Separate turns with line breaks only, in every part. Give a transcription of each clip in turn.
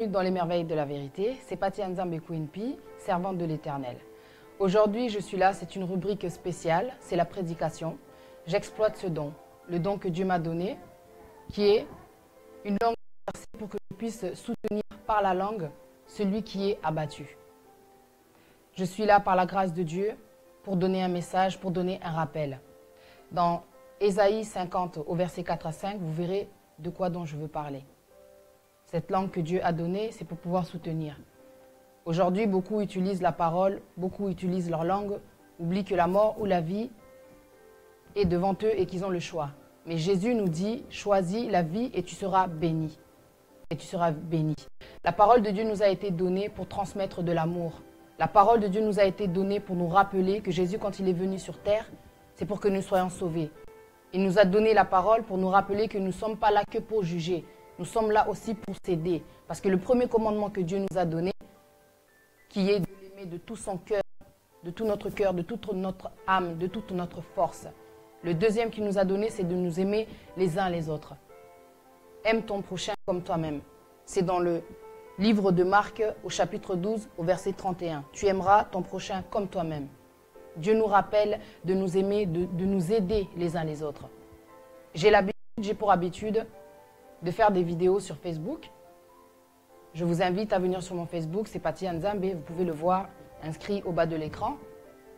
Dans les merveilles de la vérité, c'est Patty Nzambe Kouinpi, servante de l'Éternel. Aujourd'hui, je suis là, c'est une rubrique spéciale, c'est la prédication. J'exploite ce don, le don que Dieu m'a donné, qui est une langue pour que je puisse soutenir par la langue celui qui est abattu. Je suis là par la grâce de Dieu pour donner un message, pour donner un rappel. Dans Ésaïe 50, au verset 4 à 5, vous verrez de quoi dont je veux parler. Cette langue que Dieu a donnée, c'est pour pouvoir soutenir. Aujourd'hui, beaucoup utilisent la parole, beaucoup utilisent leur langue, oublient que la mort ou la vie est devant eux et qu'ils ont le choix. Mais Jésus nous dit, choisis la vie et tu seras béni. Et tu seras béni. La parole de Dieu nous a été donnée pour transmettre de l'amour. La parole de Dieu nous a été donnée pour nous rappeler que Jésus, quand il est venu sur terre, c'est pour que nous soyons sauvés. Il nous a donné la parole pour nous rappeler que nous ne sommes pas là que pour juger. Nous sommes là aussi pour s'aider. Parce que le premier commandement que Dieu nous a donné, qui est de l'aimer de tout son cœur, de tout notre cœur, de toute notre âme, de toute notre force. Le deuxième qu'il nous a donné, c'est de nous aimer les uns les autres. Aime ton prochain comme toi-même. C'est dans le livre de Marc, au chapitre 12, au verset 31. Tu aimeras ton prochain comme toi-même. Dieu nous rappelle de nous aimer, de nous aider les uns les autres. J'ai pour habitude de faire des vidéos sur Facebook. Je vous invite à venir sur mon Facebook, c'est Patty Nzambe, vous pouvez le voir inscrit au bas de l'écran.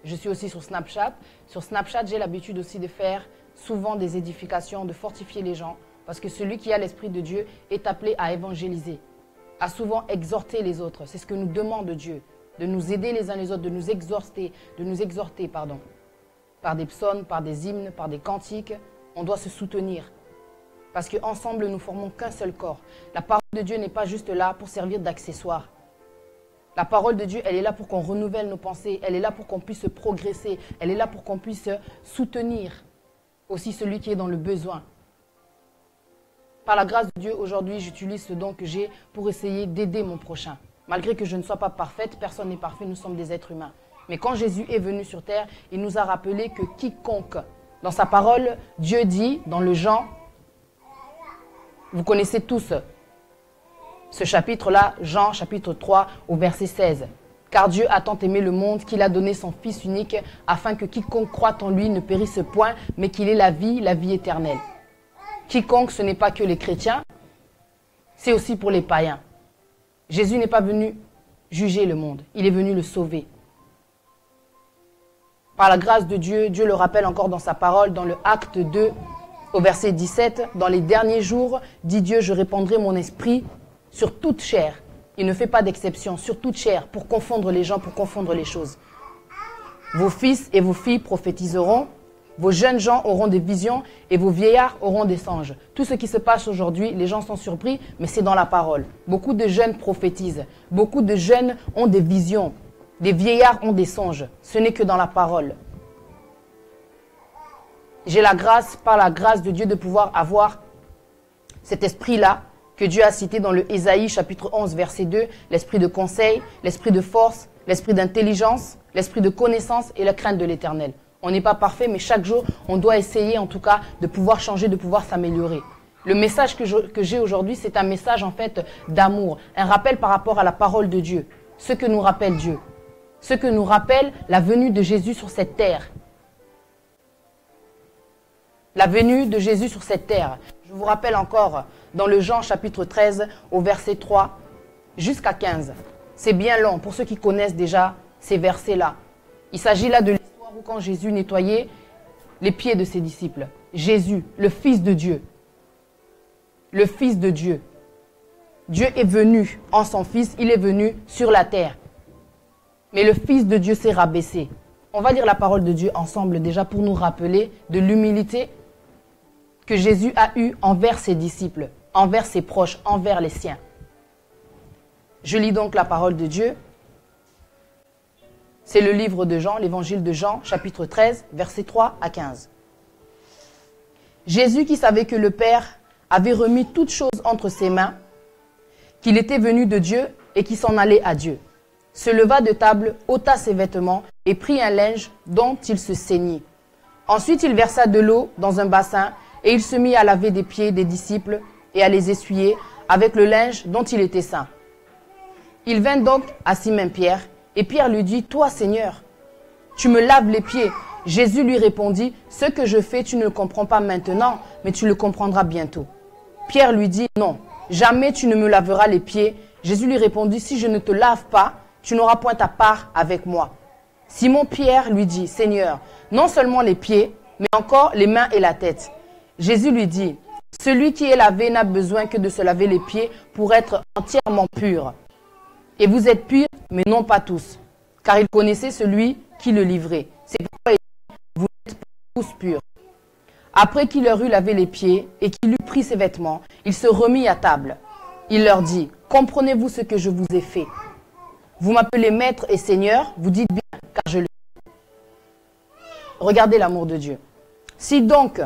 Je suis aussi sur Snapchat. Sur Snapchat, j'ai l'habitude aussi de faire souvent des édifications, de fortifier les gens, parce que celui qui a l'Esprit de Dieu est appelé à évangéliser, à souvent exhorter les autres. C'est ce que nous demande Dieu, de nous aider les uns les autres, de nous exhorter, par des psaumes, par des hymnes, par des cantiques. On doit se soutenir. Parce qu'ensemble, nous formons qu'un seul corps. La parole de Dieu n'est pas juste là pour servir d'accessoire. La parole de Dieu, elle est là pour qu'on renouvelle nos pensées. Elle est là pour qu'on puisse progresser. Elle est là pour qu'on puisse soutenir aussi celui qui est dans le besoin. Par la grâce de Dieu, aujourd'hui, j'utilise ce don que j'ai pour essayer d'aider mon prochain. Malgré que je ne sois pas parfaite, personne n'est parfait, nous sommes des êtres humains. Mais quand Jésus est venu sur terre, il nous a rappelé que quiconque, dans sa parole, Dieu dit, dans le Jean, vous connaissez tous ce chapitre-là, Jean chapitre 3 au verset 16. Car Dieu a tant aimé le monde qu'il a donné son Fils unique afin que quiconque croit en lui ne périsse point, mais qu'il ait la vie éternelle. Quiconque, ce n'est pas que les chrétiens, c'est aussi pour les païens. Jésus n'est pas venu juger le monde, il est venu le sauver. Par la grâce de Dieu, Dieu le rappelle encore dans sa parole, dans le Acte 2, au verset 17, dans les derniers jours, dit Dieu, je répandrai mon esprit sur toute chair. Il ne fait pas d'exception, sur toute chair, pour confondre les gens, pour confondre les choses. Vos fils et vos filles prophétiseront, vos jeunes gens auront des visions et vos vieillards auront des songes. Tout ce qui se passe aujourd'hui, les gens sont surpris, mais c'est dans la parole. Beaucoup de jeunes prophétisent, beaucoup de jeunes ont des visions, des vieillards ont des songes. Ce n'est que dans la parole. J'ai la grâce, par la grâce de Dieu, de pouvoir avoir cet esprit-là que Dieu a cité dans le Ésaïe chapitre 11, verset 2, l'esprit de conseil, l'esprit de force, l'esprit d'intelligence, l'esprit de connaissance et la crainte de l'Éternel. On n'est pas parfait, mais chaque jour, on doit essayer en tout cas de pouvoir changer, de pouvoir s'améliorer. Le message que j'ai aujourd'hui, c'est un message en fait d'amour, un rappel par rapport à la parole de Dieu, ce que nous rappelle Dieu, ce que nous rappelle la venue de Jésus sur cette terre. La venue de Jésus sur cette terre. Je vous rappelle encore dans le Jean chapitre 13 au verset 3 jusqu'à 15. C'est bien long pour ceux qui connaissent déjà ces versets-là. Il s'agit là de l'histoire où quand Jésus nettoyait les pieds de ses disciples. Jésus, le Fils de Dieu. Le Fils de Dieu. Dieu est venu en son Fils, il est venu sur la terre. Mais le Fils de Dieu s'est rabaissé. On va lire la parole de Dieu ensemble déjà pour nous rappeler de l'humilité que Jésus a eue envers ses disciples, envers ses proches, envers les siens. Je lis donc la parole de Dieu. C'est le livre de Jean, l'évangile de Jean, chapitre 13, versets 3 à 15. Jésus qui savait que le Père avait remis toutes choses entre ses mains, qu'il était venu de Dieu et qui s'en allait à Dieu, se leva de table, ôta ses vêtements et prit un linge dont il se ceignit. Ensuite, il versa de l'eau dans un bassin et il se mit à laver des pieds des disciples et à les essuyer avec le linge dont il était saint. Il vint donc à Simon-Pierre, et Pierre lui dit, « Toi, Seigneur, tu me laves les pieds. » Jésus lui répondit, « Ce que je fais, tu ne le comprends pas maintenant, mais tu le comprendras bientôt. » Pierre lui dit, « Non, jamais tu ne me laveras les pieds. » Jésus lui répondit, « Si je ne te lave pas, tu n'auras point ta part avec moi. » Simon-Pierre lui dit, « Seigneur, non seulement les pieds, mais encore les mains et la tête. » Jésus lui dit, « Celui qui est lavé n'a besoin que de se laver les pieds pour être entièrement pur. Et vous êtes purs, mais non pas tous, car il connaissait celui qui le livrait. C'est pourquoi il dit, vous n'êtes pas tous purs. » Après qu'il leur eut lavé les pieds et qu'il eut pris ses vêtements, il se remit à table. Il leur dit, « Comprenez-vous ce que je vous ai fait? Vous m'appelez maître et seigneur, vous dites bien, car je le sais. » Regardez l'amour de Dieu. Si donc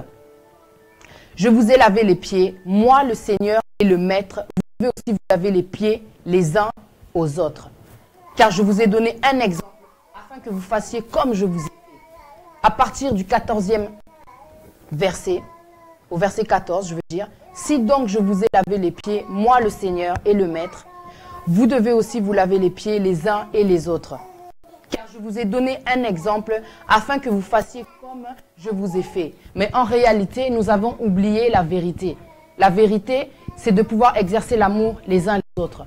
je vous ai lavé les pieds, moi le Seigneur et le maître, vous devez aussi vous laver les pieds les uns aux autres. Car je vous ai donné un exemple, afin que vous fassiez comme je vous ai fait. À partir du 14e verset, au verset 14, je veux dire, si donc je vous ai lavé les pieds, moi le Seigneur et le maître, vous devez aussi vous laver les pieds les uns et les autres. Car je vous ai donné un exemple afin que vous fassiez comme je vous ai fait. Mais en réalité, nous avons oublié la vérité. La vérité, c'est de pouvoir exercer l'amour les uns les autres.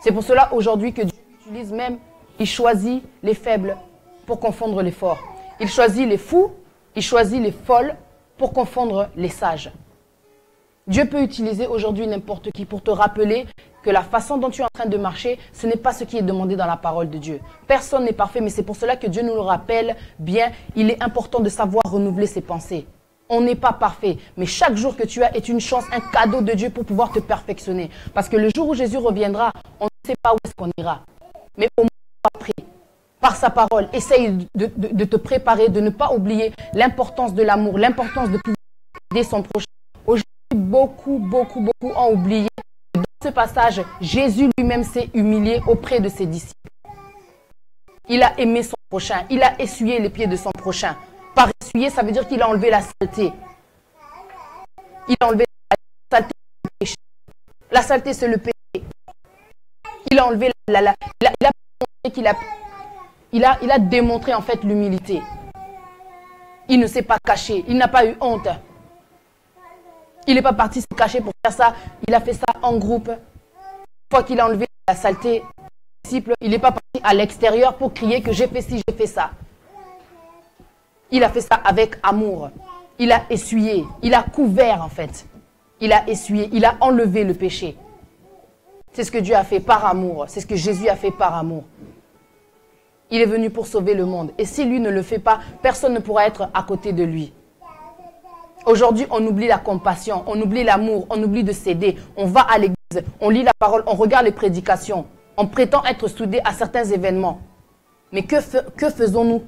C'est pour cela aujourd'hui que Dieu utilise même, il choisit les faibles pour confondre les forts. Il choisit les fous, il choisit les folles pour confondre les sages. Dieu peut utiliser aujourd'hui n'importe qui pour te rappeler que la façon dont tu es en train de marcher, ce n'est pas ce qui est demandé dans la parole de Dieu. Personne n'est parfait, mais c'est pour cela que Dieu nous le rappelle bien. Il est important de savoir renouveler ses pensées. On n'est pas parfait, mais chaque jour que tu as est une chance, un cadeau de Dieu pour pouvoir te perfectionner. Parce que le jour où Jésus reviendra, on ne sait pas où est-ce qu'on ira. Mais au moins, après, par sa parole, essaye de te préparer, de ne pas oublier l'importance de l'amour, l'importance de pouvoir aider son prochain. Aujourd'hui, beaucoup ont oublié. Dans ce passage, Jésus lui-même s'est humilié auprès de ses disciples. Il a aimé son prochain, il a essuyé les pieds de son prochain. Par essuyer, ça veut dire qu'il a enlevé la saleté. Il a enlevé la saleté du péché. La saleté, c'est le péché. Il a enlevé il a démontré en fait l'humilité. Il ne s'est pas caché, il n'a pas eu honte. Il n'est pas parti se cacher pour faire ça. Il a fait ça en groupe. Une fois qu'il a enlevé la saleté, il n'est pas parti à l'extérieur pour crier que j'ai fait ci, j'ai fait ça. Il a fait ça avec amour. Il a essuyé, il a couvert en fait. Il a essuyé, il a enlevé le péché. C'est ce que Dieu a fait par amour. C'est ce que Jésus a fait par amour. Il est venu pour sauver le monde. Et si lui ne le fait pas, personne ne pourra être à côté de lui. Aujourd'hui, on oublie la compassion, on oublie l'amour, on oublie de s'aider. On va à l'église, on lit la parole, on regarde les prédications. On prétend être soudés à certains événements. Mais que faisons-nous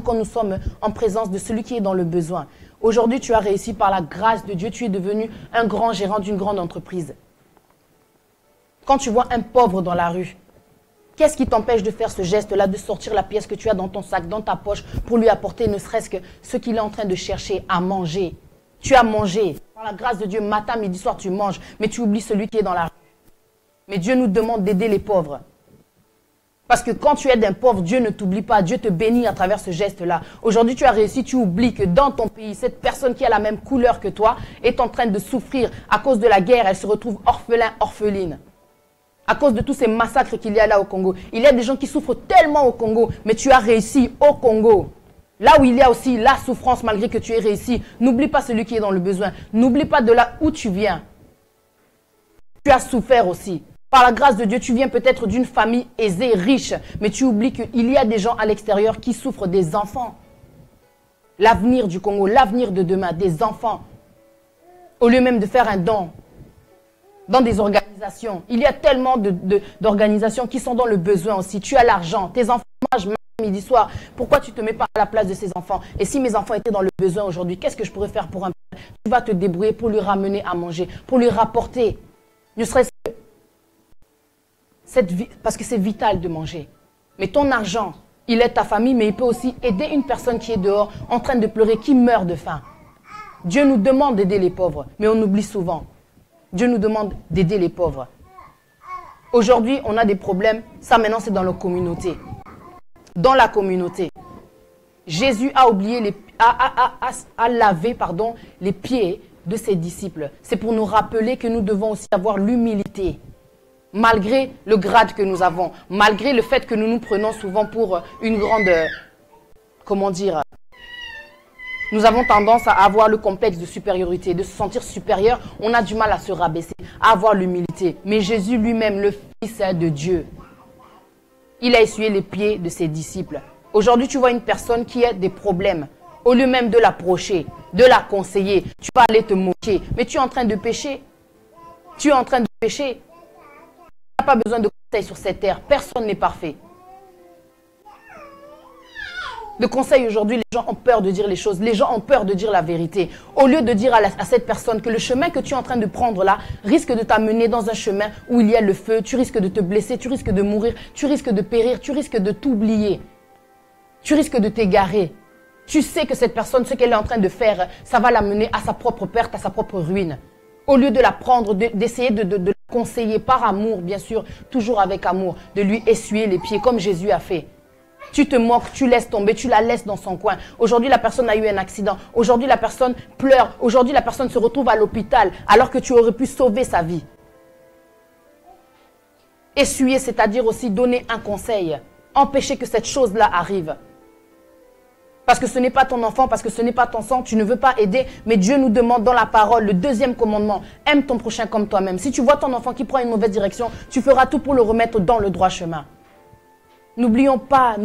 quand nous sommes en présence de celui qui est dans le besoin? Aujourd'hui, tu as réussi par la grâce de Dieu, tu es devenu un grand gérant d'une grande entreprise. Quand tu vois un pauvre dans la rue, qu'est-ce qui t'empêche de faire ce geste-là, de sortir la pièce que tu as dans ton sac, dans ta poche, pour lui apporter ne serait-ce que ce qu'il est en train de chercher à manger? Tu as mangé. Par la grâce de Dieu, matin, midi, soir, tu manges, mais tu oublies celui qui est dans la rue. Mais Dieu nous demande d'aider les pauvres. Parce que quand tu aides un pauvre, Dieu ne t'oublie pas. Dieu te bénit à travers ce geste-là. Aujourd'hui, tu as réussi, tu oublies que dans ton pays, cette personne qui a la même couleur que toi est en train de souffrir à cause de la guerre. Elle se retrouve orphelin, orpheline. À cause de tous ces massacres qu'il y a là au Congo. Il y a des gens qui souffrent tellement au Congo, mais tu as réussi au Congo. Là où il y a aussi la souffrance malgré que tu aies réussi. N'oublie pas celui qui est dans le besoin. N'oublie pas de là où tu viens. Tu as souffert aussi. Par la grâce de Dieu, tu viens peut-être d'une famille aisée, riche, mais tu oublies qu'il y a des gens à l'extérieur qui souffrent, des enfants. L'avenir du Congo, l'avenir de demain, des enfants. Au lieu même de faire un don dans des organisations. Il y a tellement d'organisations qui sont dans le besoin aussi. Tu as l'argent, tes enfants mangent midi soir. Pourquoi tu ne te mets pas à la place de ces enfants? Et si mes enfants étaient dans le besoin aujourd'hui, qu'est-ce que je pourrais faire pour un père? Tu vas te débrouiller pour lui ramener à manger, pour lui rapporter. Ne serait-ce que parce que c'est vital de manger. Mais ton argent, il aide ta famille, mais il peut aussi aider une personne qui est dehors, en train de pleurer, qui meurt de faim. Dieu nous demande d'aider les pauvres, mais on oublie souvent. Dieu nous demande d'aider les pauvres. Aujourd'hui, on a des problèmes. Ça, maintenant, c'est dans la communauté. Dans la communauté. Jésus a oublié a lavé les pieds de ses disciples. C'est pour nous rappeler que nous devons aussi avoir l'humilité. Malgré le grade que nous avons, malgré le fait que nous nous prenons souvent pour une grande... comment dire? Nous avons tendance à avoir le complexe de supériorité, de se sentir supérieur. On a du mal à se rabaisser, à avoir l'humilité. Mais Jésus lui-même, le Fils de Dieu, il a essuyé les pieds de ses disciples. Aujourd'hui, tu vois une personne qui a des problèmes. Au lieu même de l'approcher, de la conseiller, tu vas aller te moquer. Mais tu es en train de pécher. Tu es en train de pécher. Tu n'as pas besoin de conseils sur cette terre. Personne n'est parfait. Le conseil aujourd'hui, les gens ont peur de dire les choses. Les gens ont peur de dire la vérité. Au lieu de dire à cette personne que le chemin que tu es en train de prendre là risque de t'amener dans un chemin où il y a le feu. Tu risques de te blesser, tu risques de mourir, tu risques de périr, tu risques de t'oublier. Tu risques de t'égarer. Tu sais que cette personne, ce qu'elle est en train de faire, ça va l'amener à sa propre perte, à sa propre ruine. Au lieu de la prendre, d'essayer de la conseiller par amour, bien sûr, toujours avec amour, de lui essuyer les pieds comme Jésus a fait. Tu te moques, tu laisses tomber, tu la laisses dans son coin. Aujourd'hui, la personne a eu un accident. Aujourd'hui, la personne pleure. Aujourd'hui, la personne se retrouve à l'hôpital alors que tu aurais pu sauver sa vie. Essuyer, c'est-à-dire aussi donner un conseil. Empêcher que cette chose-là arrive. Parce que ce n'est pas ton enfant, parce que ce n'est pas ton sang, tu ne veux pas aider. Mais Dieu nous demande dans la parole, le deuxième commandement, aime ton prochain comme toi-même. Si tu vois ton enfant qui prend une mauvaise direction, tu feras tout pour le remettre dans le droit chemin. N'oublions pas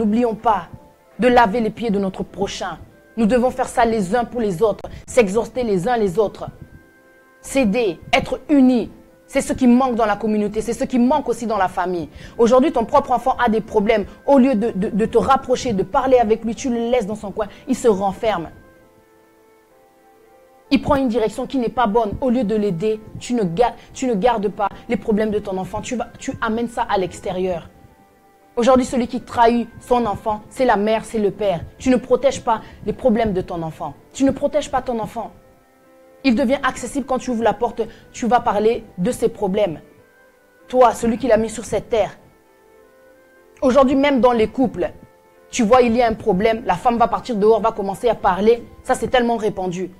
de laver les pieds de notre prochain. Nous devons faire ça les uns pour les autres, s'exhorter les uns les autres, s'aider, être unis. C'est ce qui manque dans la communauté, c'est ce qui manque aussi dans la famille. Aujourd'hui, ton propre enfant a des problèmes. Au lieu de te rapprocher, de parler avec lui, tu le laisses dans son coin, il se renferme. Il prend une direction qui n'est pas bonne. Au lieu de l'aider, tu ne gardes pas les problèmes de ton enfant, tu amènes ça à l'extérieur. Aujourd'hui, celui qui trahit son enfant, c'est la mère, c'est le père. Tu ne protèges pas les problèmes de ton enfant. Tu ne protèges pas ton enfant. Il devient accessible quand tu ouvres la porte, tu vas parler de ses problèmes. Toi, celui qui l'a mis sur cette terre. Aujourd'hui, même dans les couples, tu vois, il y a un problème, la femme va partir dehors, va commencer à parler. Ça, c'est tellement répandu.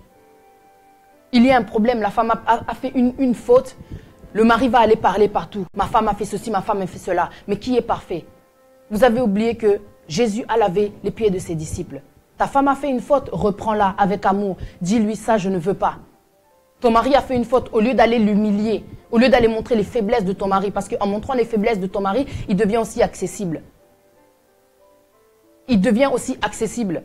Il y a un problème, la femme a fait une faute, le mari va aller parler partout. Ma femme a fait ceci, ma femme a fait cela. Mais qui est parfait? Vous avez oublié que Jésus a lavé les pieds de ses disciples. Ta femme a fait une faute, reprends-la avec amour. Dis-lui ça, je ne veux pas. Ton mari a fait une faute, au lieu d'aller l'humilier, au lieu d'aller montrer les faiblesses de ton mari, parce qu'en montrant les faiblesses de ton mari, il devient aussi accessible. Il devient aussi accessible.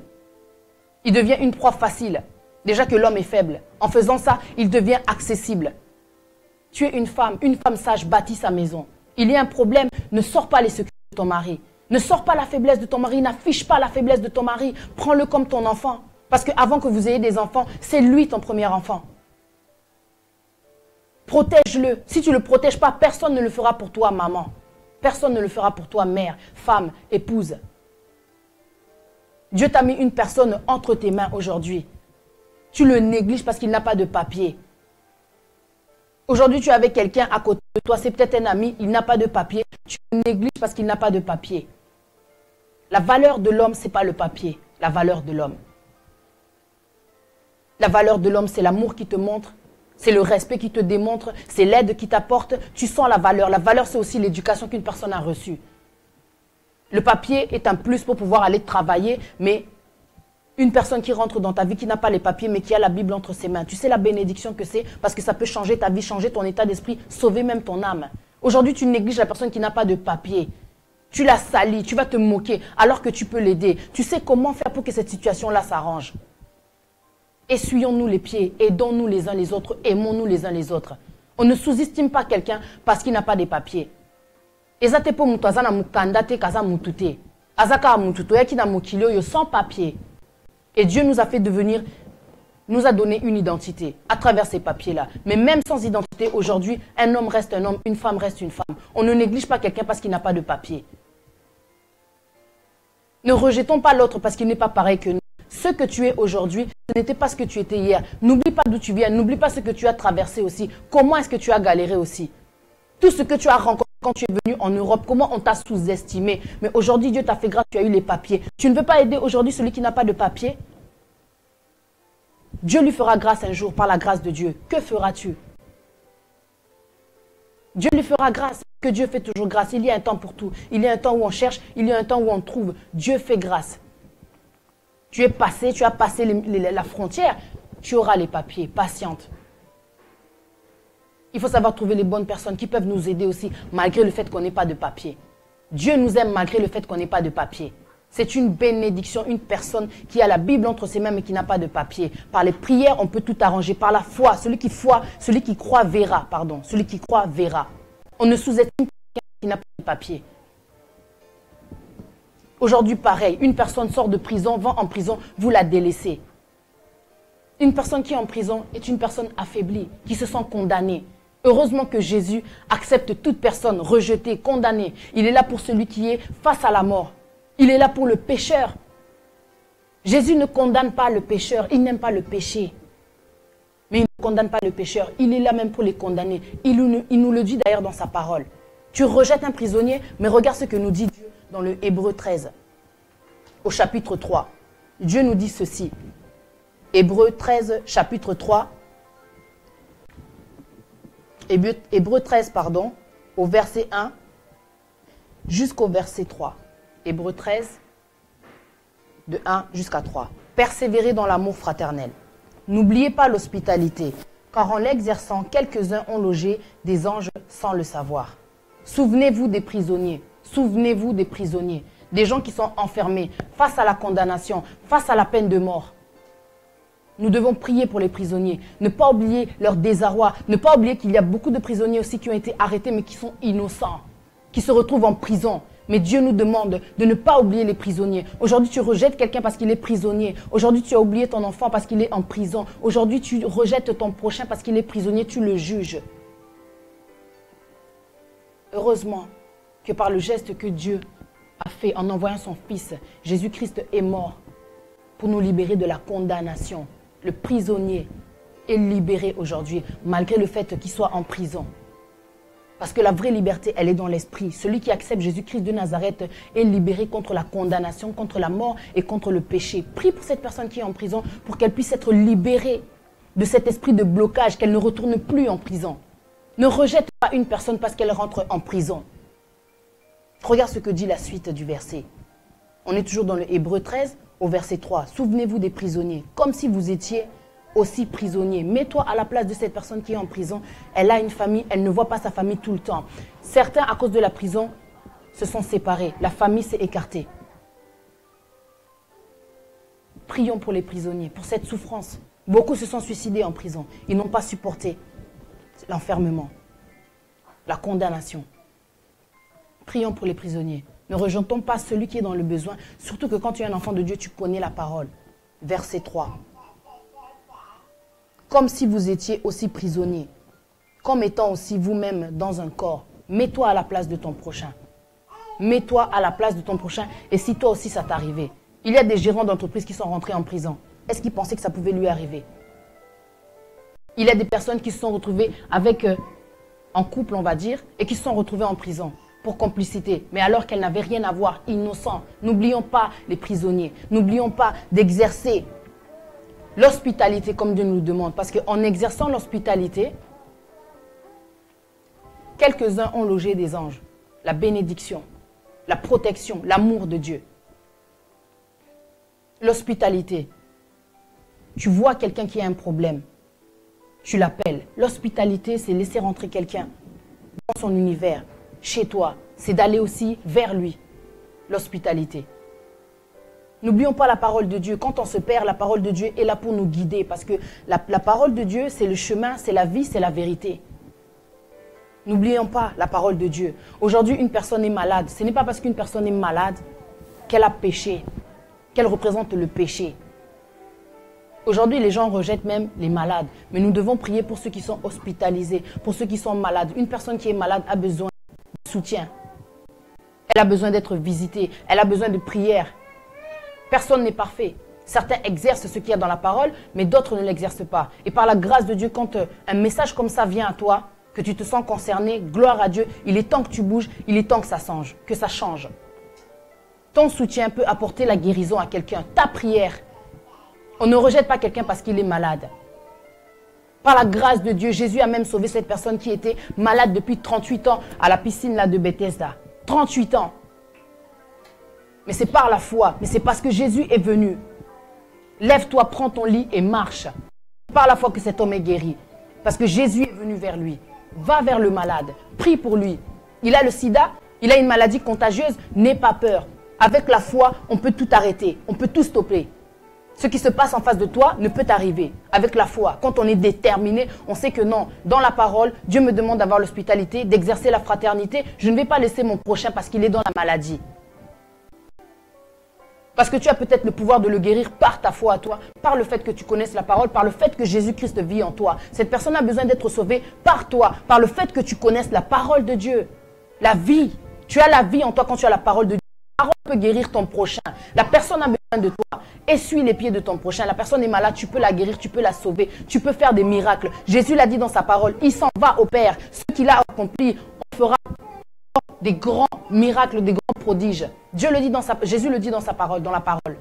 Il devient une proie facile. Déjà que l'homme est faible. En faisant ça, il devient accessible. Tu es une femme sage bâtit sa maison. Il y a un problème, ne sors pas les secrets de ton mari. Ne sors pas la faiblesse de ton mari, n'affiche pas la faiblesse de ton mari. Prends-le comme ton enfant. Parce qu'avant que vous ayez des enfants, c'est lui ton premier enfant. Protège-le. Si tu ne le protèges pas, personne ne le fera pour toi, maman. Personne ne le fera pour toi, mère, femme, épouse. Dieu t'a mis une personne entre tes mains aujourd'hui. Tu le négliges parce qu'il n'a pas de papier. Aujourd'hui, tu es avec quelqu'un à côté de toi, c'est peut-être un ami, il n'a pas de papier. Tu le négliges parce qu'il n'a pas de papier. La valeur de l'homme, ce n'est pas le papier. La valeur de l'homme. La valeur de l'homme, c'est l'amour qui te montre, c'est le respect qui te démontre, c'est l'aide qui t'apporte. Tu sens la valeur. La valeur, c'est aussi l'éducation qu'une personne a reçue. Le papier est un plus pour pouvoir aller travailler, mais une personne qui rentre dans ta vie, qui n'a pas les papiers, mais qui a la Bible entre ses mains. Tu sais la bénédiction que c'est, parce que ça peut changer ta vie, changer ton état d'esprit, sauver même ton âme. Aujourd'hui, tu négliges la personne qui n'a pas de papier. Tu la salis, tu vas te moquer, alors que tu peux l'aider. Tu sais comment faire pour que cette situation-là s'arrange. Essuyons-nous les pieds, aidons-nous les uns les autres, aimons-nous les uns les autres. On ne sous-estime pas quelqu'un parce qu'il n'a pas de papiers. Sans papier. Et Dieu nous a fait devenir, nous a donné une identité à travers ces papiers-là. Mais même sans identité, aujourd'hui, un homme reste un homme, une femme reste une femme. On ne néglige pas quelqu'un parce qu'il n'a pas de papier. Ne rejetons pas l'autre parce qu'il n'est pas pareil que nous. Ce que tu es aujourd'hui, ce n'était pas ce que tu étais hier. N'oublie pas d'où tu viens, n'oublie pas ce que tu as traversé aussi. Comment est-ce que tu as galéré aussi. Tout ce que tu as rencontré quand tu es venu en Europe, comment on t'a sous-estimé. Mais aujourd'hui, Dieu t'a fait grâce, tu as eu les papiers. Tu ne veux pas aider aujourd'hui celui qui n'a pas de papiers? Dieu lui fera grâce un jour par la grâce de Dieu. Que feras-tu? Dieu lui fera grâce, que Dieu fait toujours grâce. Il y a un temps pour tout. Il y a un temps où on cherche, il y a un temps où on trouve. Dieu fait grâce. Tu as passé la frontière, tu auras les papiers. Patiente. Il faut savoir trouver les bonnes personnes qui peuvent nous aider aussi, malgré le fait qu'on n'ait pas de papier. Dieu nous aime malgré le fait qu'on n'ait pas de papier. C'est une bénédiction, une personne qui a la Bible entre ses mains mais qui n'a pas de papier. Par les prières, on peut tout arranger. Par la foi, celui qui croit verra, pardon. Celui qui croit verra. On ne sous-estime quelqu'un qui n'a pas de papier. Aujourd'hui, pareil, une personne sort de prison, va en prison, vous la délaissez. Une personne qui est en prison est une personne affaiblie, qui se sent condamnée. Heureusement que Jésus accepte toute personne rejetée, condamnée. Il est là pour celui qui est face à la mort. Il est là pour le pécheur. Jésus ne condamne pas le pécheur, il n'aime pas le péché. Mais il ne condamne pas le pécheur, il est là même pour les condamner. Il nous le dit d'ailleurs dans sa parole. Tu rejettes un prisonnier, mais regarde ce que nous dit Dieu dans le Hébreu 13, au chapitre 3. Dieu nous dit ceci. Hébreu 13, chapitre 3. Hébreu 13, pardon, au verset 1 jusqu'au verset 3. Hébreu 13, de 1 jusqu'à 3. Persévérez dans l'amour fraternel. N'oubliez pas l'hospitalité, car en l'exerçant, quelques-uns ont logé des anges sans le savoir. Souvenez-vous des prisonniers. Souvenez-vous des prisonniers. Des gens qui sont enfermés face à la condamnation, face à la peine de mort. Nous devons prier pour les prisonniers. Ne pas oublier leur désarroi. Ne pas oublier qu'il y a beaucoup de prisonniers aussi qui ont été arrêtés mais qui sont innocents, qui se retrouvent en prison. Mais Dieu nous demande de ne pas oublier les prisonniers. Aujourd'hui, tu rejettes quelqu'un parce qu'il est prisonnier. Aujourd'hui, tu as oublié ton enfant parce qu'il est en prison. Aujourd'hui, tu rejettes ton prochain parce qu'il est prisonnier. Tu le juges. Heureusement que par le geste que Dieu a fait en envoyant son Fils, Jésus-Christ est mort pour nous libérer de la condamnation. Le prisonnier est libéré aujourd'hui, malgré le fait qu'il soit en prison. Parce que la vraie liberté, elle est dans l'esprit. Celui qui accepte Jésus-Christ de Nazareth est libéré contre la condamnation, contre la mort et contre le péché. Prie pour cette personne qui est en prison pour qu'elle puisse être libérée de cet esprit de blocage, qu'elle ne retourne plus en prison. Ne rejette pas une personne parce qu'elle rentre en prison. Regarde ce que dit la suite du verset. On est toujours dans le Hébreu 13, au verset 3. Souvenez-vous des prisonniers, comme si vous étiez aussi prisonnier. Mets-toi à la place de cette personne qui est en prison. Elle a une famille, elle ne voit pas sa famille tout le temps. Certains, à cause de la prison, se sont séparés. La famille s'est écartée. Prions pour les prisonniers, pour cette souffrance. Beaucoup se sont suicidés en prison. Ils n'ont pas supporté l'enfermement, la condamnation. Prions pour les prisonniers. Ne rejetons pas celui qui est dans le besoin. Surtout que quand tu es un enfant de Dieu, tu connais la parole. Verset 3. Comme si vous étiez aussi prisonnier, comme étant aussi vous-même dans un corps. Mets-toi à la place de ton prochain. Mets-toi à la place de ton prochain. Et si toi aussi ça t'arrivait. Il y a des gérants d'entreprise qui sont rentrés en prison. Est-ce qu'ils pensaient que ça pouvait lui arriver? Il y a des personnes qui se sont retrouvées en couple, on va dire, et qui se sont retrouvées en prison pour complicité. Mais alors qu'elles n'avaient rien à voir, innocents. N'oublions pas les prisonniers. N'oublions pas d'exercer l'hospitalité comme Dieu nous le demande. Parce qu'en exerçant l'hospitalité, quelques-uns ont logé des anges. La bénédiction, la protection, l'amour de Dieu. L'hospitalité. Tu vois quelqu'un qui a un problème. Tu l'appelles. L'hospitalité, c'est laisser rentrer quelqu'un dans son univers, chez toi. C'est d'aller aussi vers lui. L'hospitalité. N'oublions pas la parole de Dieu. Quand on se perd, la parole de Dieu est là pour nous guider. Parce que la parole de Dieu, c'est le chemin, c'est la vie, c'est la vérité. N'oublions pas la parole de Dieu. Aujourd'hui, une personne est malade. Ce n'est pas parce qu'une personne est malade qu'elle a péché, qu'elle représente le péché. Aujourd'hui, les gens rejettent même les malades. Mais nous devons prier pour ceux qui sont hospitalisés, pour ceux qui sont malades. Une personne qui est malade a besoin de soutien. Elle a besoin d'être visitée. Elle a besoin de prière. Personne n'est parfait. Certains exercent ce qu'il y a dans la parole, mais d'autres ne l'exercent pas. Et par la grâce de Dieu, quand un message comme ça vient à toi, que tu te sens concerné, gloire à Dieu. Il est temps que tu bouges, il est temps que ça change. Ton soutien peut apporter la guérison à quelqu'un. Ta prière. On ne rejette pas quelqu'un parce qu'il est malade. Par la grâce de Dieu, Jésus a même sauvé cette personne qui était malade depuis 38 ans à la piscine là de Bethesda. 38 ans. Mais c'est par la foi, mais c'est parce que Jésus est venu. Lève-toi, prends ton lit et marche. Par la foi que cet homme est guéri. Parce que Jésus est venu vers lui. Va vers le malade. Prie pour lui. Il a le sida, il a une maladie contagieuse. N'aie pas peur. Avec la foi, on peut tout arrêter. On peut tout stopper. Ce qui se passe en face de toi ne peut t'arriver. Avec la foi, quand on est déterminé, on sait que non. Dans la parole, Dieu me demande d'avoir l'hospitalité, d'exercer la fraternité. Je ne vais pas laisser mon prochain parce qu'il est dans la maladie. Parce que tu as peut-être le pouvoir de le guérir par ta foi à toi, par le fait que tu connaisses la parole, par le fait que Jésus-Christ vit en toi. Cette personne a besoin d'être sauvée par toi, par le fait que tu connaisses la parole de Dieu. La vie. Tu as la vie en toi quand tu as la parole de Dieu. La parole peut guérir ton prochain. La personne a besoin de toi. Essuie les pieds de ton prochain. La personne est malade, tu peux la guérir, tu peux la sauver. Tu peux faire des miracles. Jésus l'a dit dans sa parole. Il s'en va au Père. Ce qu'il a accompli, on fera des grands miracles, des grands prodiges. Jésus le dit dans sa parole, dans la parole.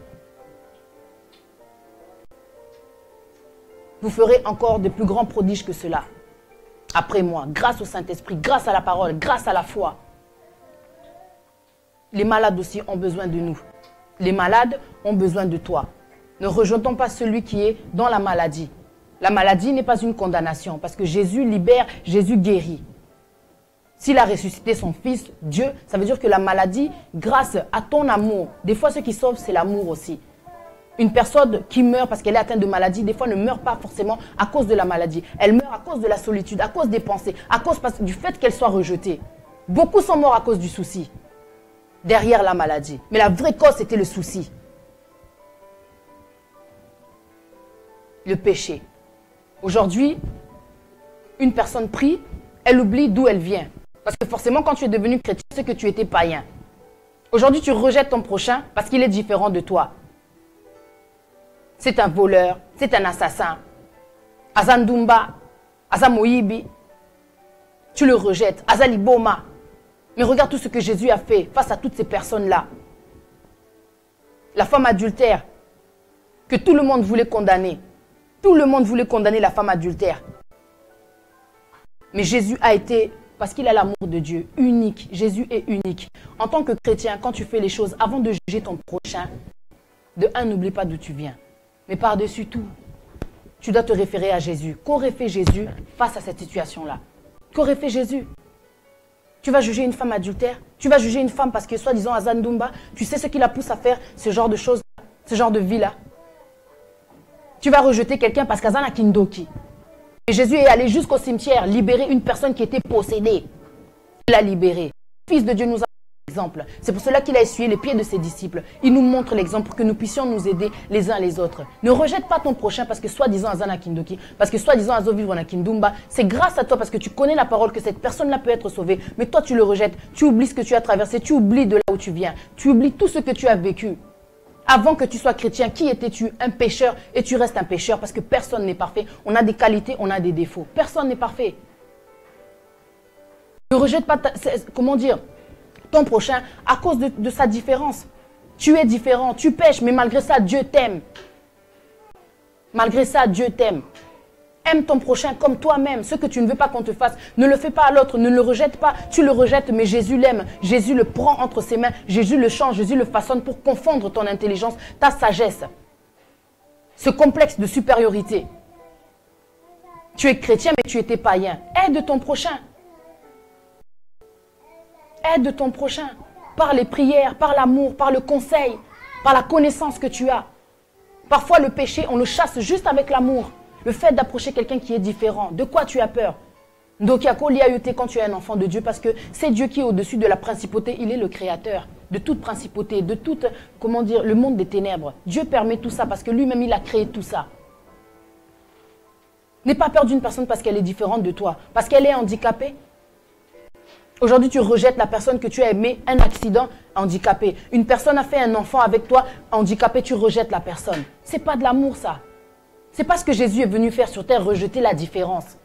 Vous ferez encore de plus grands prodiges que cela. Après moi, grâce au Saint-Esprit, grâce à la parole, grâce à la foi. Les malades aussi ont besoin de nous. Les malades ont besoin de toi. Ne rejetons pas celui qui est dans la maladie. La maladie n'est pas une condamnation parce que Jésus libère, Jésus guérit. S'il a ressuscité son fils, Dieu, ça veut dire que la maladie, grâce à ton amour, des fois ce qui sauve, c'est l'amour aussi. Une personne qui meurt parce qu'elle est atteinte de maladie, des fois ne meurt pas forcément à cause de la maladie. Elle meurt à cause de la solitude, à cause des pensées, à cause du fait qu'elle soit rejetée. Beaucoup sont morts à cause du souci, derrière la maladie. Mais la vraie cause, c'était le souci. Le péché. Aujourd'hui, une personne prie, elle oublie d'où elle vient. Parce que forcément, quand tu es devenu chrétien, c'est que tu étais païen. Aujourd'hui, tu rejettes ton prochain parce qu'il est différent de toi. C'est un voleur, c'est un assassin. Azandumba, Azamoyibi. Tu le rejettes. Azaliboma. Mais regarde tout ce que Jésus a fait face à toutes ces personnes-là. La femme adultère, que tout le monde voulait condamner. Tout le monde voulait condamner la femme adultère. Mais Jésus a été, parce qu'il a l'amour de Dieu, unique. Jésus est unique. En tant que chrétien, quand tu fais les choses, avant de juger ton prochain, de un, n'oublie pas d'où tu viens. Mais par-dessus tout, tu dois te référer à Jésus. Qu'aurait fait Jésus face à cette situation-là? Qu'aurait fait Jésus? Tu vas juger une femme adultère? Tu vas juger une femme parce que, soi-disant, Azandumba, tu sais ce qui la pousse à faire ce genre de choses, ce genre de vie-là? Tu vas rejeter quelqu'un parce qu'Azana Kindoki. Et Jésus est allé jusqu'au cimetière libérer une personne qui était possédée. Il l'a libérée. Le Fils de Dieu nous a exemple. C'est pour cela qu'il a essuyé les pieds de ses disciples. Il nous montre l'exemple pour que nous puissions nous aider les uns les autres. Ne rejette pas ton prochain parce que soi-disant Azana Kindoki, parce que soi-disant Azovivwana Kindumba, c'est grâce à toi parce que tu connais la parole que cette personne-là peut être sauvée. Mais toi tu le rejettes, tu oublies ce que tu as traversé, tu oublies de là où tu viens, tu oublies tout ce que tu as vécu. Avant que tu sois chrétien, qui étais-tu? Un pécheur, et tu restes un pécheur parce que personne n'est parfait. On a des qualités, on a des défauts. Personne n'est parfait. Ne rejette pas, comment dire, ton prochain à cause de sa différence. Tu es différent, tu pêches, mais malgré ça, Dieu t'aime. Malgré ça, Dieu t'aime. Aime ton prochain comme toi-même. Ce que tu ne veux pas qu'on te fasse, ne le fais pas à l'autre, ne le rejette pas. Tu le rejettes, mais Jésus l'aime. Jésus le prend entre ses mains. Jésus le change, Jésus le façonne pour confondre ton intelligence, ta sagesse. Ce complexe de supériorité. Tu es chrétien, mais tu étais païen. Aide ton prochain. Aide ton prochain. Par les prières, par l'amour, par le conseil, par la connaissance que tu as. Parfois, le péché, on le chasse juste avec l'amour. Le fait d'approcher quelqu'un qui est différent, de quoi tu as peur? Ndokiako liayote quand tu es un enfant de Dieu, parce que c'est Dieu qui est au-dessus de la principauté, il est le créateur de toute principauté, de tout, comment dire, le monde des ténèbres. Dieu permet tout ça parce que lui-même il a créé tout ça. N'aie pas peur d'une personne parce qu'elle est différente de toi, parce qu'elle est handicapée. Aujourd'hui tu rejettes la personne que tu as aimée, un accident, handicapé. Une personne a fait un enfant avec toi, handicapé, tu rejettes la personne. C'est pas de l'amour ça. C'est pas ce que Jésus est venu faire sur terre, rejeter la différence.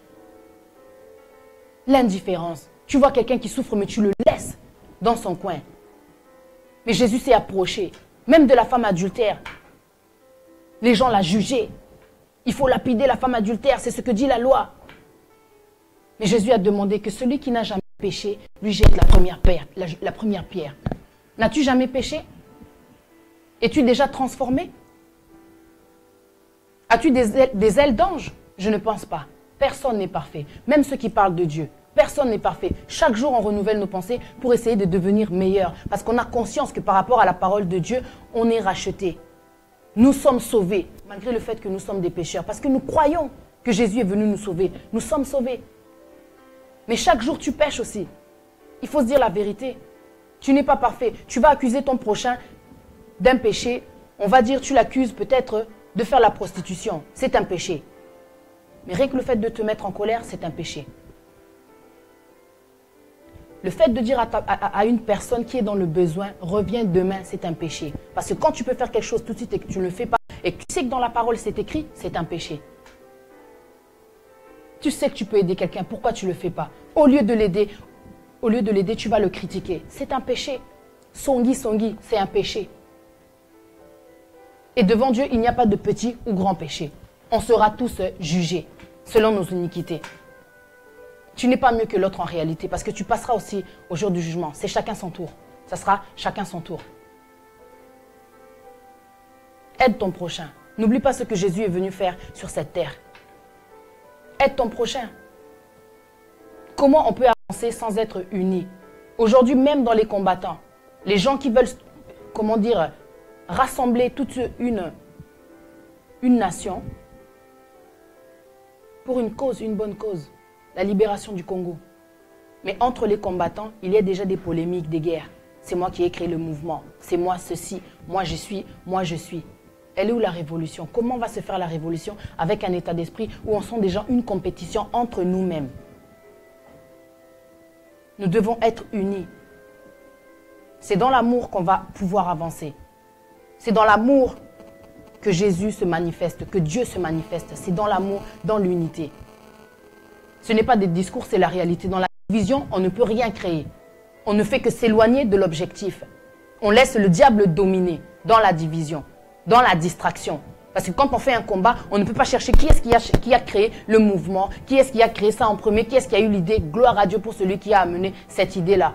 L'indifférence. Tu vois quelqu'un qui souffre, mais tu le laisses dans son coin. Mais Jésus s'est approché, même de la femme adultère. Les gens l'ont jugée. Il faut lapider la femme adultère, c'est ce que dit la loi. Mais Jésus a demandé que celui qui n'a jamais péché lui jette la première pierre. N'as-tu jamais péché? Es-tu déjà transformé? As-tu des ailes d'ange? Je ne pense pas. Personne n'est parfait. Même ceux qui parlent de Dieu. Personne n'est parfait. Chaque jour, on renouvelle nos pensées pour essayer de devenir meilleur. Parce qu'on a conscience que par rapport à la parole de Dieu, on est racheté. Nous sommes sauvés, malgré le fait que nous sommes des pécheurs. Parce que nous croyons que Jésus est venu nous sauver. Nous sommes sauvés. Mais chaque jour, tu pèches aussi. Il faut se dire la vérité. Tu n'es pas parfait. Tu vas accuser ton prochain d'un péché. On va dire, tu l'accuses peut-être de faire la prostitution. C'est un péché. Mais rien que le fait de te mettre en colère, c'est un péché. Le fait de dire à une personne qui est dans le besoin, reviens demain, c'est un péché. Parce que quand tu peux faire quelque chose tout de suite et que tu ne le fais pas, et que tu sais que dans la parole c'est écrit, c'est un péché. Tu sais que tu peux aider quelqu'un, pourquoi tu ne le fais pas? Au lieu de l'aider, tu vas le critiquer. C'est un péché. Songi, c'est un péché. Et devant Dieu, il n'y a pas de petit ou grand péché. On sera tous jugés selon nos iniquités. Tu n'es pas mieux que l'autre en réalité parce que tu passeras aussi au jour du jugement. C'est chacun son tour. Ça sera chacun son tour. Aide ton prochain. N'oublie pas ce que Jésus est venu faire sur cette terre. Aide ton prochain. Comment on peut avancer sans être unis? Aujourd'hui, même dans les combattants, les gens qui veulent, comment dire, rassembler toute une nation pour une cause, une bonne cause, la libération du Congo. Mais entre les combattants, il y a déjà des polémiques, des guerres. C'est moi qui ai créé le mouvement. C'est moi ceci, moi je suis, moi je suis. Elle est où la révolution? Comment va se faire la révolution avec un état d'esprit où on sent déjà une compétition entre nous-mêmes? Nous devons être unis. C'est dans l'amour qu'on va pouvoir avancer. C'est dans l'amour que Jésus se manifeste, que Dieu se manifeste. C'est dans l'amour, dans l'unité. Ce n'est pas des discours, c'est la réalité. Dans la division, on ne peut rien créer. On ne fait que s'éloigner de l'objectif. On laisse le diable dominer dans la division, dans la distraction. Parce que quand on fait un combat, on ne peut pas chercher qui est-ce qui a créé le mouvement, qui est-ce qui a créé ça en premier, qui est-ce qui a eu l'idée. Gloire à Dieu pour celui qui a amené cette idée-là.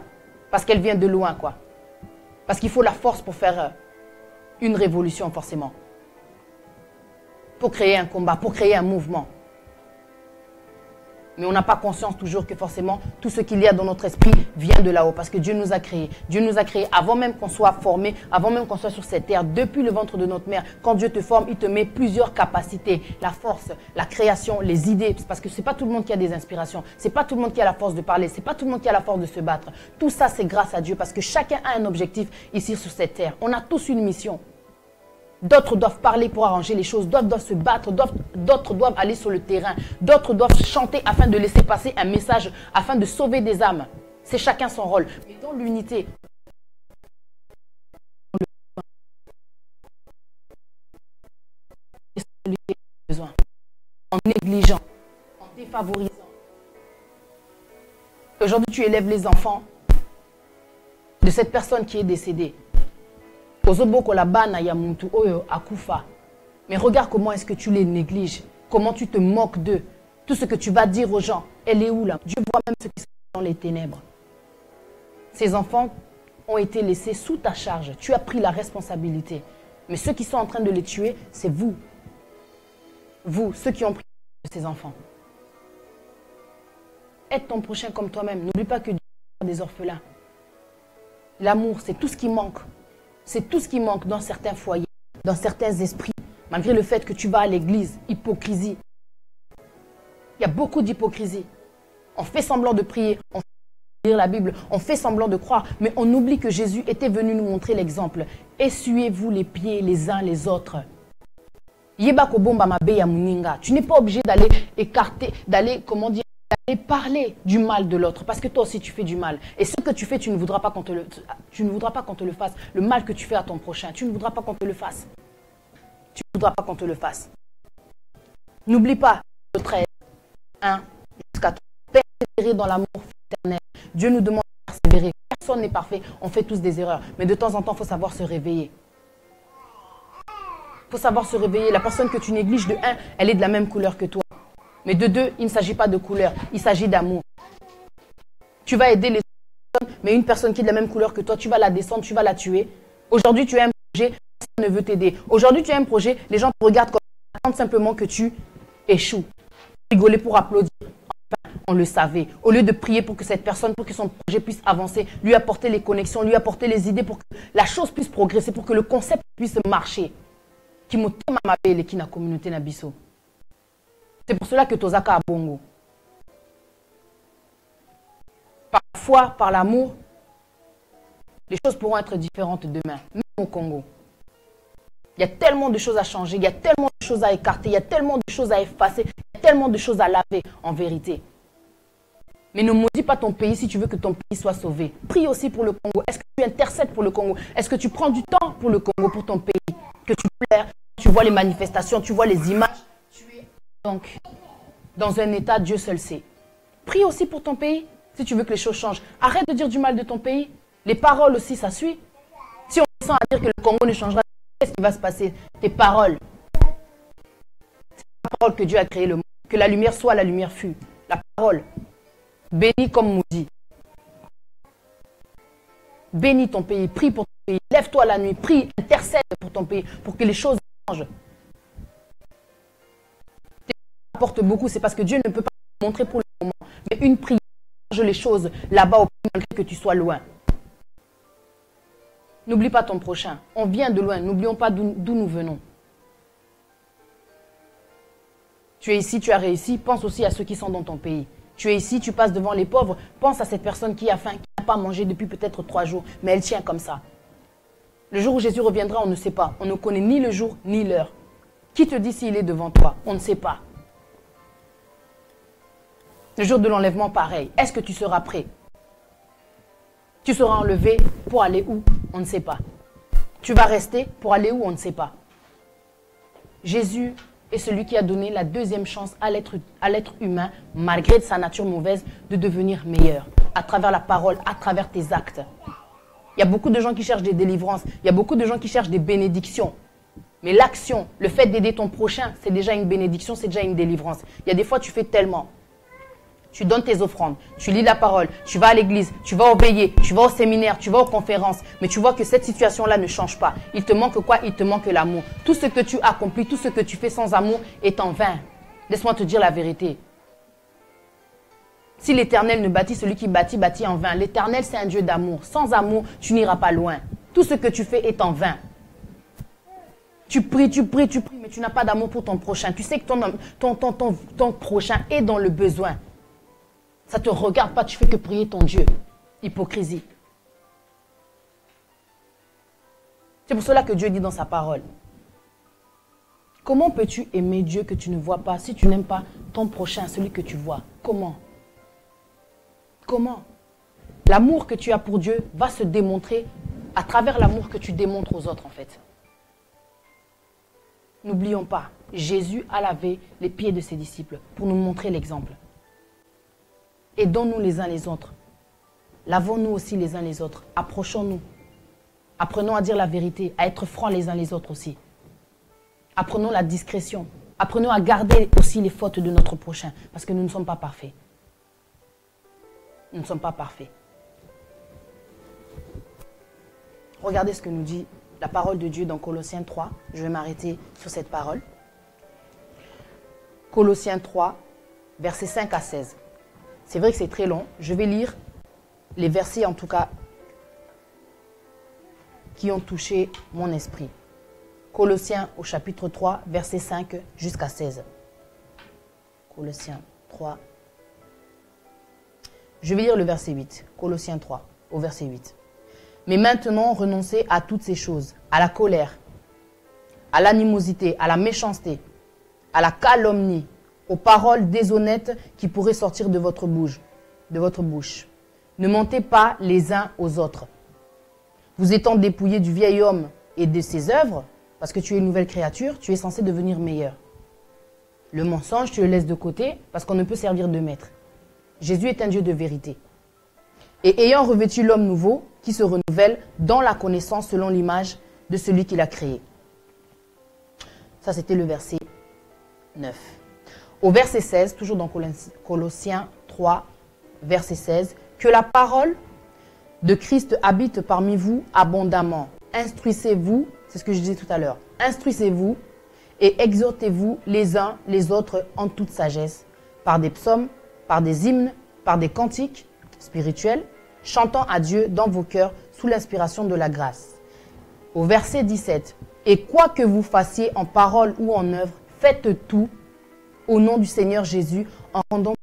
Parce qu'elle vient de loin, quoi. Parce qu'il faut la force pour faire une révolution, forcément. Pour créer un combat, pour créer un mouvement. Mais on n'a pas conscience toujours que forcément, tout ce qu'il y a dans notre esprit vient de là-haut. Parce que Dieu nous a créés. Dieu nous a créés avant même qu'on soit formés, avant même qu'on soit sur cette terre, depuis le ventre de notre mère. Quand Dieu te forme, il te met plusieurs capacités. La force, la création, les idées. Parce que ce n'est pas tout le monde qui a des inspirations. Ce n'est pas tout le monde qui a la force de parler. Ce n'est pas tout le monde qui a la force de se battre. Tout ça, c'est grâce à Dieu. Parce que chacun a un objectif ici sur cette terre. On a tous une mission. D'autres doivent parler pour arranger les choses, d'autres doivent se battre, d'autres doivent aller sur le terrain, d'autres doivent chanter afin de laisser passer un message, afin de sauver des âmes. C'est chacun son rôle. Mais dans l'unité, en négligeant, en défavorisant. Aujourd'hui, tu élèves les enfants de cette personne qui est décédée. Mais regarde comment est-ce que tu les négliges, comment tu te moques d'eux. Tout ce que tu vas dire aux gens, elle est où là? Dieu voit même ceux qui sont dans les ténèbres. Ces enfants ont été laissés sous ta charge. Tu as pris la responsabilité. Mais ceux qui sont en train de les tuer, c'est vous. Vous, ceux qui ont pris ces enfants. Aide ton prochain comme toi-même. N'oublie pas que Dieu a des orphelins. L'amour, c'est tout ce qui manque. C'est tout ce qui manque dans certains foyers, dans certains esprits, malgré le fait que tu vas à l'église. Hypocrisie. Il y a beaucoup d'hypocrisie. On fait semblant de prier, on fait semblant de lire la Bible, on fait semblant de croire, mais on oublie que Jésus était venu nous montrer l'exemple. Essuyez-vous les pieds les uns les autres. Tu n'es pas obligé d'aller écarter, d'aller, comment dire, d'aller parler du mal de l'autre, parce que toi aussi tu fais du mal. Et ce que tu fais, tu ne voudras pas qu'on te le fasse. Le mal que tu fais à ton prochain, tu ne voudras pas qu'on te le fasse. Tu ne voudras pas qu'on te le fasse. N'oublie pas le 13, 1 jusqu'à 3. persévérer dans l'amour fraternel. Dieu nous demande de persévérer. Personne n'est parfait, on fait tous des erreurs. Mais de temps en temps, il faut savoir se réveiller. Il faut savoir se réveiller. La personne que tu négliges, de un, elle est de la même couleur que toi. Mais de deux, il ne s'agit pas de couleur, il s'agit d'amour. Tu vas aider les personnes, mais une personne qui est de la même couleur que toi, tu vas la descendre, tu vas la tuer. Aujourd'hui, tu as un projet, personne ne veut t'aider. Aujourd'hui, tu as un projet, les gens te regardent comme attendent simplement que tu échoues. Rigoler pour applaudir. Enfin, on le savait. Au lieu de prier pour que cette personne, pour que son projet puisse avancer, lui apporter les connexions, lui apporter les idées pour que la chose puisse progresser, pour que le concept puisse marcher. Qui m'a m'appelé qui na communauté na biso. C'est pour cela que Tozaka a bongo. Parfois, par l'amour, les choses pourront être différentes demain, même au Congo. Il y a tellement de choses à changer, il y a tellement de choses à écarter, il y a tellement de choses à effacer, il y a tellement de choses à laver, en vérité. Mais ne maudis pas ton pays si tu veux que ton pays soit sauvé. Prie aussi pour le Congo. Est-ce que tu intercèdes pour le Congo? Est-ce que tu prends du temps pour le Congo, pour ton pays? Que tu pleures, tu vois les manifestations, tu vois les images. Tu es donc dans un état, Dieu seul sait. Prie aussi pour ton pays si tu veux que les choses changent. Arrête de dire du mal de ton pays. Les paroles aussi, ça suit. Si on descend à dire que le Congo ne changera pas, qu'est-ce qui va se passer? Tes paroles. C'est la parole que Dieu a créé le monde. Que la lumière soit, la lumière fut. La parole. Bénis comme maudit. Bénis ton pays, prie pour ton pays. Lève-toi la nuit, prie, intercède pour ton pays, pour que les choses changent. Apporte beaucoup, c'est parce que Dieu ne peut pas te montrer pour le moment. Mais une prière change les choses là-bas au pays, malgré que tu sois loin. N'oublie pas ton prochain. On vient de loin, n'oublions pas d'où nous venons. Tu es ici, tu as réussi, pense aussi à ceux qui sont dans ton pays. Tu es ici, tu passes devant les pauvres, pense à cette personne qui a faim, qui n'a pas mangé depuis peut-être 3 jours, mais elle tient comme ça. Le jour où Jésus reviendra, on ne sait pas. On ne connaît ni le jour, ni l'heure. Qui te dit s'il est devant toi? On ne sait pas. Le jour de l'enlèvement, pareil. Est-ce que tu seras prêt? Tu seras enlevé pour aller où? On ne sait pas. Tu vas rester pour aller où? On ne sait pas. Jésus est celui qui a donné la deuxième chance à l'être humain, malgré sa nature mauvaise, de devenir meilleur. À travers la parole, à travers tes actes. Il y a beaucoup de gens qui cherchent des délivrances. Il y a beaucoup de gens qui cherchent des bénédictions. Mais l'action, le fait d'aider ton prochain, c'est déjà une bénédiction, c'est déjà une délivrance. Il y a des fois, tu fais tellement. Tu donnes tes offrandes, tu lis la parole, tu vas à l'église, tu vas au veillées, tu vas au séminaire, tu vas aux conférences. Mais tu vois que cette situation-là ne change pas. Il te manque quoi? Il te manque l'amour. Tout ce que tu accomplis, tout ce que tu fais sans amour est en vain. Laisse-moi te dire la vérité. Si l'Éternel ne bâtit, celui qui bâtit, bâtit en vain. L'Éternel, c'est un Dieu d'amour. Sans amour, tu n'iras pas loin. Tout ce que tu fais est en vain. Tu pries, mais tu n'as pas d'amour pour ton prochain. Tu sais que ton prochain est dans le besoin. Ça ne te regarde pas, tu fais que prier ton Dieu. Hypocrisie. C'est pour cela que Dieu dit dans sa parole. Comment peux-tu aimer Dieu que tu ne vois pas si tu n'aimes pas ton prochain, celui que tu vois? Comment? Comment? L'amour que tu as pour Dieu va se démontrer à travers l'amour que tu démontres aux autres en fait. N'oublions pas, Jésus a lavé les pieds de ses disciples pour nous montrer l'exemple. Aidons-nous les uns les autres. Lavons-nous aussi les uns les autres. Approchons-nous. Apprenons à dire la vérité, à être francs les uns les autres aussi. Apprenons la discrétion. Apprenons à garder aussi les fautes de notre prochain, parce que nous ne sommes pas parfaits. Nous ne sommes pas parfaits. Regardez ce que nous dit la parole de Dieu dans Colossiens 3. Je vais m'arrêter sur cette parole. Colossiens 3, versets 5 à 16. C'est vrai que c'est très long. Je vais lire les versets, en tout cas, qui ont touché mon esprit. Colossiens au chapitre 3, versets 5 jusqu'à 16. Colossiens 3. Je vais lire le verset 8. Colossiens 3, au verset 8. Mais maintenant, renoncez à toutes ces choses, à la colère, à l'animosité, à la méchanceté, à la calomnie, aux paroles déshonnêtes qui pourraient sortir de votre bouche. Ne mentez pas les uns aux autres. Vous étant dépouillés du vieil homme et de ses œuvres, parce que tu es une nouvelle créature, tu es censé devenir meilleur. Le mensonge, tu le laisses de côté parce qu'on ne peut servir de maître. Jésus est un Dieu de vérité. Et ayant revêtu l'homme nouveau qui se renouvelle dans la connaissance selon l'image de celui qui l'a créé. Ça, c'était le verset 9. Au verset 16, toujours dans Colossiens 3, verset 16, que la parole de Christ habite parmi vous abondamment. Instruisez-vous, c'est ce que je disais tout à l'heure, instruisez-vous et exhortez-vous les uns les autres en toute sagesse, par des psaumes, par des hymnes, par des cantiques spirituels, chantant à Dieu dans vos cœurs sous l'inspiration de la grâce. Au verset 17, et quoi que vous fassiez en parole ou en œuvre, faites tout au nom du Seigneur Jésus en rendant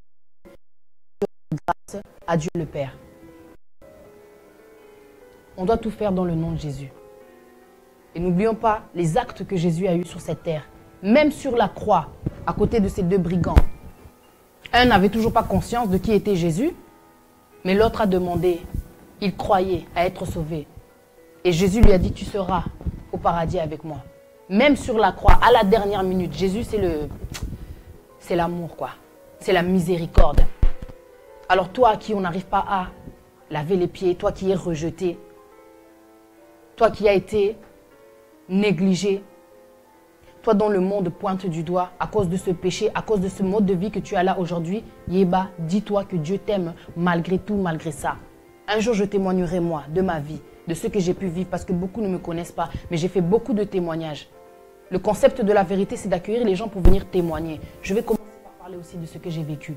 grâce à Dieu le Père. On doit tout faire dans le nom de Jésus. Et n'oublions pas les actes que Jésus a eus sur cette terre. Même sur la croix, à côté de ces deux brigands. Un n'avait toujours pas conscience de qui était Jésus, mais l'autre a demandé. Il croyait à être sauvé. Et Jésus lui a dit, tu seras au paradis avec moi. Même sur la croix, à la dernière minute, Jésus, c'est l'amour, quoi. C'est la miséricorde. Alors toi à qui on n'arrive pas à laver les pieds, toi qui es rejeté, toi qui as été négligé, toi dont le monde pointe du doigt à cause de ce péché, à cause de ce mode de vie que tu as là aujourd'hui, Yéba, dis-toi que Dieu t'aime malgré tout, malgré ça. Un jour, je témoignerai, moi, de ma vie, de ce que j'ai pu vivre, parce que beaucoup ne me connaissent pas, mais j'ai fait beaucoup de témoignages. Le concept de la vérité, c'est d'accueillir les gens pour venir témoigner. Je vais commencer par parler aussi de ce que j'ai vécu.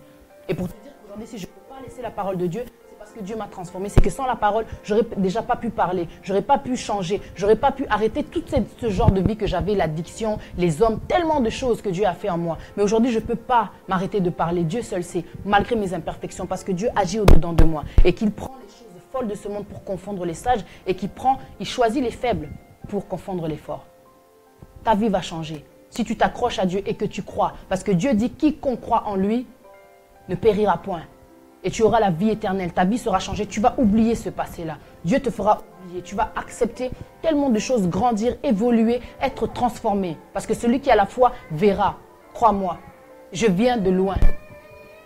Et pour te dire qu'aujourd'hui, si je ne peux pas laisser la parole de Dieu, c'est parce que Dieu m'a transformé. C'est que sans la parole, je n'aurais déjà pas pu parler, je n'aurais pas pu changer, je n'aurais pas pu arrêter tout ce genre de vie que j'avais, l'addiction, les hommes, tellement de choses que Dieu a fait en moi. Mais aujourd'hui, je ne peux pas m'arrêter de parler. Dieu seul sait, malgré mes imperfections, parce que Dieu agit au-dedans de moi et qu'il prend les choses folles de ce monde pour confondre les sages et il choisit les faibles pour confondre les forts. Ta vie va changer si tu t'accroches à Dieu et que tu crois. Parce que Dieu dit, quiconque croit en lui ne périra point. Et tu auras la vie éternelle. Ta vie sera changée. Tu vas oublier ce passé-là. Dieu te fera oublier. Tu vas accepter tellement de choses, grandir, évoluer, être transformé. Parce que celui qui a la foi verra. Crois-moi, je viens de loin.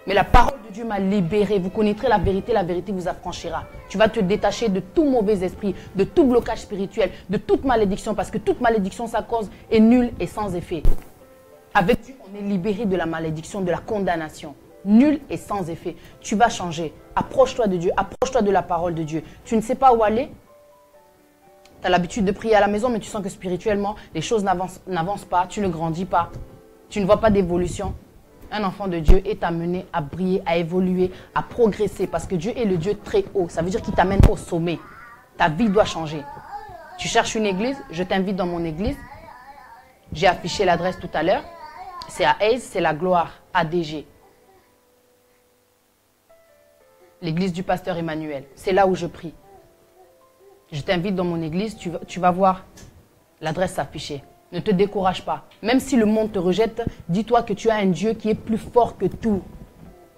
Mais la parole de Dieu m'a libéré. Vous connaîtrez la vérité vous affranchira. Tu vas te détacher de tout mauvais esprit, de tout blocage spirituel, de toute malédiction. Parce que toute malédiction, sa cause est nulle et sans effet. Avec Dieu, on est libéré de la malédiction, de la condamnation. Nul et sans effet. Tu vas changer. Approche-toi de Dieu. Approche-toi de la parole de Dieu. Tu ne sais pas où aller. Tu as l'habitude de prier à la maison, mais tu sens que spirituellement, les choses n'avancent pas. Tu ne grandis pas. Tu ne vois pas d'évolution. Un enfant de Dieu est amené à briller, à évoluer, à progresser. Parce que Dieu est le Dieu très haut. Ça veut dire qu'il t'amène au sommet. Ta vie doit changer. Tu cherches une église, je t'invite dans mon église. J'ai affiché l'adresse tout à l'heure. C'est à Hayes, c'est la Gloire, ADG. L'église du pasteur Emmanuel. C'est là où je prie. Je t'invite dans mon église, tu vas voir l'adresse s'afficher. Ne te décourage pas. Même si le monde te rejette, dis-toi que tu as un Dieu qui est plus fort que tout,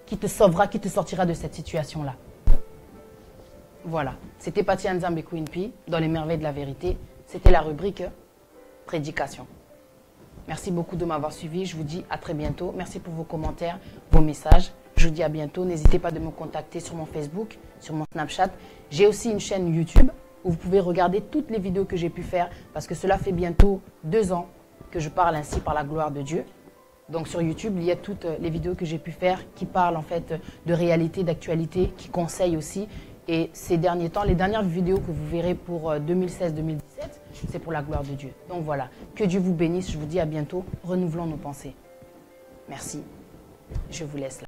qui te sauvera, qui te sortira de cette situation-là. Voilà. C'était Paty Nzambe Queen P dans les merveilles de la vérité. C'était la rubrique prédication. Merci beaucoup de m'avoir suivi. Je vous dis à très bientôt. Merci pour vos commentaires, vos messages. Je vous dis à bientôt. N'hésitez pas de me contacter sur mon Facebook, sur mon Snapchat. J'ai aussi une chaîne YouTube où vous pouvez regarder toutes les vidéos que j'ai pu faire parce que cela fait bientôt 2 ans que je parle ainsi par la gloire de Dieu. Donc sur YouTube, il y a toutes les vidéos que j'ai pu faire qui parlent en fait de réalité, d'actualité, qui conseillent aussi. Et ces derniers temps, les dernières vidéos que vous verrez pour 2016-2017, c'est pour la gloire de Dieu. Donc voilà, que Dieu vous bénisse. Je vous dis à bientôt. Renouvelons nos pensées. Merci. Je vous laisse là.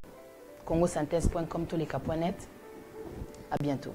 congosynthèse.com, toleka.net. À bientôt.